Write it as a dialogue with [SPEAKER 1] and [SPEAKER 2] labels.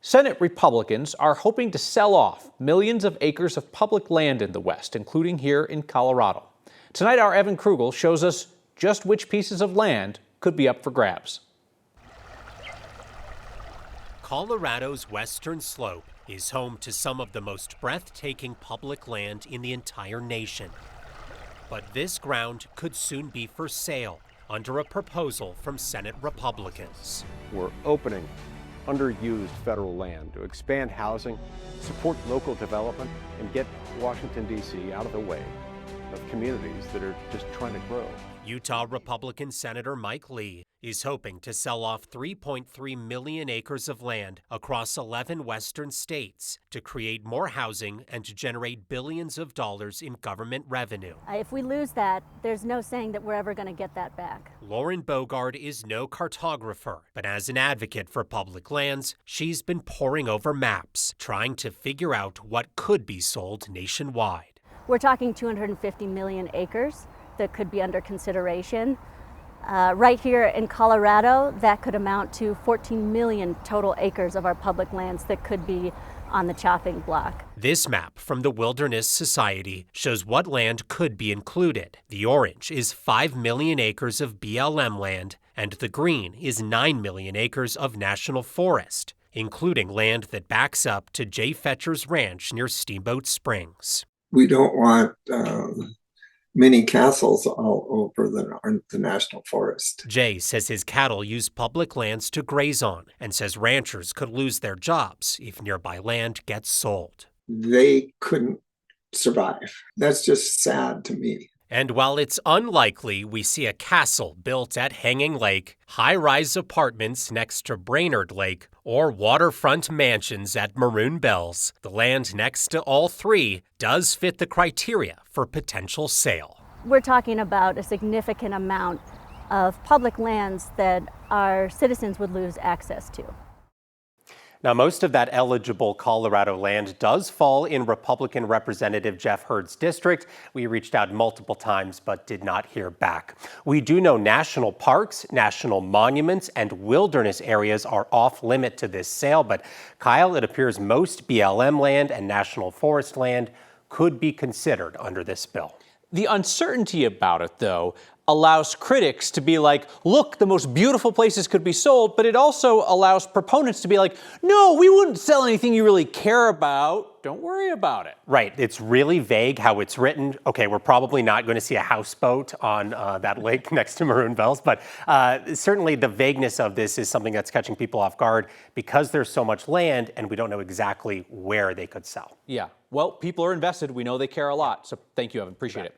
[SPEAKER 1] Senate Republicans are hoping to sell off millions of acres of public land in the West, including here in Colorado. Tonight, our Evan Krugel shows us just which pieces of land could be up for grabs.
[SPEAKER 2] Colorado's western slope is home to some of the most breathtaking public land in the entire nation. But this ground could soon be for sale under a proposal from Senate Republicans.
[SPEAKER 3] We're opening underused federal land to expand housing, support local development, and get Washington, D.C. out of the way of communities that are just trying to grow.
[SPEAKER 2] Utah Republican Senator Mike Lee is hoping to sell off 3.3 million acres of land across 11 western states to create more housing and to generate billions of dollars in government revenue.
[SPEAKER 4] If we lose that, there's no saying that we're ever going to get that back.
[SPEAKER 2] Lauren Bogard is no cartographer, but as an advocate for public lands, she's been poring over maps, trying to figure out what could be sold nationwide.
[SPEAKER 4] We're talking 250 million acres that could be under consideration. Right here in Colorado, that could amount to 14 million total acres of our public lands that could be on the chopping block.
[SPEAKER 2] This map from the Wilderness Society shows what land could be included. The orange is 5 million acres of BLM land, and the green is 9 million acres of national forest, including land that backs up to Jay Fetcher's ranch near Steamboat Springs.
[SPEAKER 5] We don't want mini castles all over the national forest.
[SPEAKER 2] Jay says his cattle use public lands to graze on and says ranchers could lose their jobs if nearby land gets sold.
[SPEAKER 5] They couldn't survive. That's just sad to me.
[SPEAKER 2] And while it's unlikely we see a castle built at Hanging Lake, high-rise apartments next to Brainerd Lake, or waterfront mansions at Maroon Bells, the land next to all three does fit the criteria for potential sale.
[SPEAKER 4] We're talking about a significant amount of public lands that our citizens would lose access to.
[SPEAKER 6] Now, most of that eligible Colorado land does fall in Republican Representative Jeff Hurd's district. We reached out multiple times but did not hear back. We do know national parks, national monuments, and wilderness areas are off limit to this sale. But Kyle, it appears most BLM land and national forest land could be considered under this bill.
[SPEAKER 1] The uncertainty about it, though, allows critics to be like, look, the most beautiful places could be sold, but it also allows proponents to be like, no, we wouldn't sell anything you really care about. Don't worry about it.
[SPEAKER 6] Right. It's really vague how it's written. Okay, we're probably not going to see a houseboat on that lake next to Maroon Bells, but certainly the vagueness of this is something that's catching people off guard because there's so much land and we don't know exactly where they could sell.
[SPEAKER 1] Yeah. Well, people are invested. We know they care a lot. So thank you, Evan. Appreciate it.